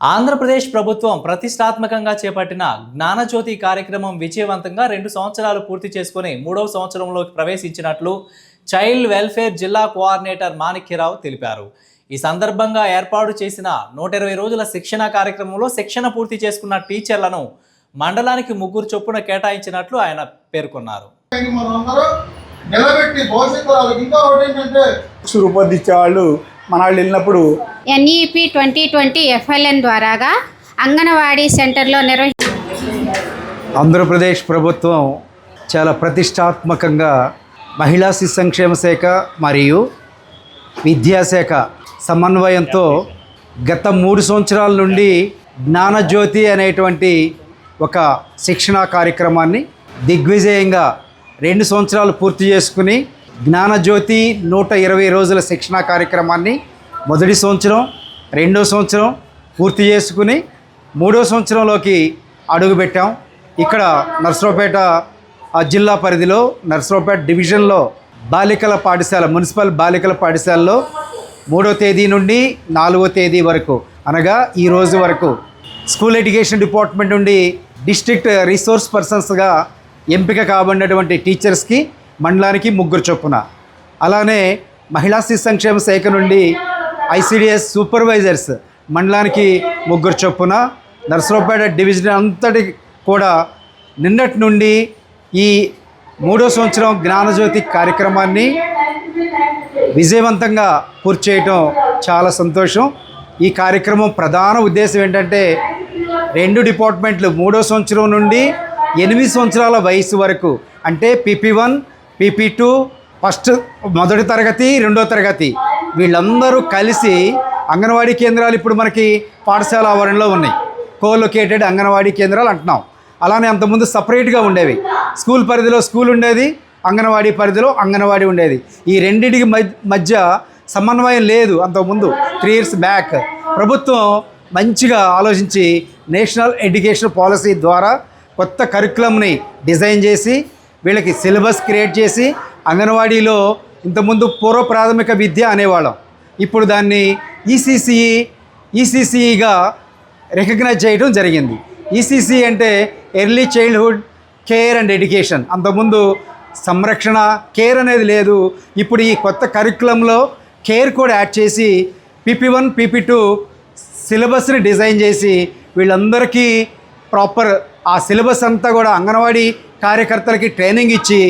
ఆంధ్రప్రదేశ్ ప్రభుత్వం ప్రతిష్టాత్మకంగా చేపట్టిన జ్ఞానజ్యోతి కార్యక్రమం విజయవంతంగా 2 సంవత్సరాలు పూర్తి చేసుకుని 3వ సంవత్సరంలోకి ప్రవేశించినట్లు చైల్డ్ వెల్ఫేర్ జిల్లా కోఆర్డినేటర్ మాణిక్యరావు తెలిపారు. ఈ సందర్భంగా ఏర్పాటు చేసిన 120 రోజుల శిక్షణ కార్యక్రమంలో శిక్షణ పూర్తి చేసుకున్న టీచర్లను మండలానికి 3 చొప్పున కేటాయించినట్లు ఆయన పేర్కొన్నారు. రూపొందించేవాళ్ళు మన వాళ్ళు వెళ్ళినప్పుడు ఎన్ఈపి 2020 FLN ద్వారాగా అంగన్వాడీ సెంటర్లో ఆంధ్రప్రదేశ్ ప్రభుత్వం చాలా ప్రతిష్టాత్మకంగా మహిళా శిశు సంక్షేమ శాఖ మరియు విద్యాశాఖ సమన్వయంతో గత 3 సంవత్సరాల నుండి జ్ఞానజ్యోతి అనేటువంటి ఒక శిక్షణా కార్యక్రమాన్ని దిగ్విజయంగా 2 సంవత్సరాలు పూర్తి చేసుకుని జ్ఞానజ్యోతి 120 రోజుల శిక్షణా కార్యక్రమాన్ని మొదటి సంవత్సరం 2వ సంవత్సరం పూర్తి చేసుకుని 3వ సంవత్సరంలోకి అడుగుపెట్టాం. ఇక్కడ నర్సరావుపేట జిల్లా పరిధిలో నర్సరావుపేట డివిజన్లో బాలికల పాఠశాల మున్సిపల్ బాలికల పాఠశాలలో 3వ తేదీ నుండి 4వ తేదీ వరకు అనగా ఈ రోజు వరకు స్కూల్ ఎడ్యుకేషన్ డిపార్ట్మెంట్ నుండి డిస్ట్రిక్ట్ రిసోర్స్ పర్సన్స్గా ఎంపిక కాబడినటువంటి టీచర్స్కి మండలానికి 3 చొప్పున, అలానే మహిళా శిశు సంక్షేమ శాఖ నుండి ICDS సూపర్వైజర్స్ మండలానికి 3 చొప్పున, నర్సరావుపేట డివిజన్ అంతటి కూడా నిన్నటి నుండి ఈ 3వ సంవత్సరం జ్ఞానజ్యోతి కార్యక్రమాన్ని విజయవంతంగా పూర్తి చేయటం చాలా సంతోషం. ఈ కార్యక్రమం ప్రధాన ఉద్దేశం ఏంటంటే 2 డిపార్ట్మెంట్లు 3వ సంవత్సరం నుండి 8 సంవత్సరాల వయసు వరకు అంటే PP1 PP2 ఫస్ట్ మొదటి తరగతి 2వ తరగతి వీళ్ళందరూ కలిసి అంగన్వాడీ కేంద్రాలు ఇప్పుడు మనకి పాఠశాల ఆవరణలో ఉన్నాయి. కోలొకేటెడ్ అంగన్వాడీ కేంద్రాలు అంటున్నాం. అలానే అంతకుముందు సపరేట్గా ఉండేవి. స్కూల్ పరిధిలో స్కూల్ ఉండేది, అంగన్వాడీ పరిధిలో అంగన్వాడీ ఉండేది. ఈ రెండింటికి మధ్య సమన్వయం లేదు. అంతకుముందు 3 years బ్యాక్ ప్రభుత్వం మంచిగా ఆలోచించి నేషనల్ ఎడ్యుకేషన్ పాలసీ ద్వారా కొత్త కరికులంని డిజైన్ చేసి వీళ్ళకి సిలబస్ క్రియేట్ చేసి అంగన్వాడీలో ఇంతకుముందు పూర్వ ప్రాథమిక విద్య అనేవాళ్ళం, ఇప్పుడు దాన్ని ఈసీసీఈగా రికగ్నైజ్ చేయడం జరిగింది. ఈసీసీ అంటే early childhood care and education. అంతకుముందు సంరక్షణ కేర్ అనేది లేదు. ఇప్పుడు ఈ కొత్త కరికులంలో కేర్ కూడా యాడ్ చేసి PP1 PP2 సిలబస్ని డిజైన్ చేసి వీళ్ళందరికీ ప్రాపర్ ఆ సిలబస్ అంతా కూడా అంగన్వాడీ కార్యకర్తలకి ట్రైనింగ్ ఇచ్చి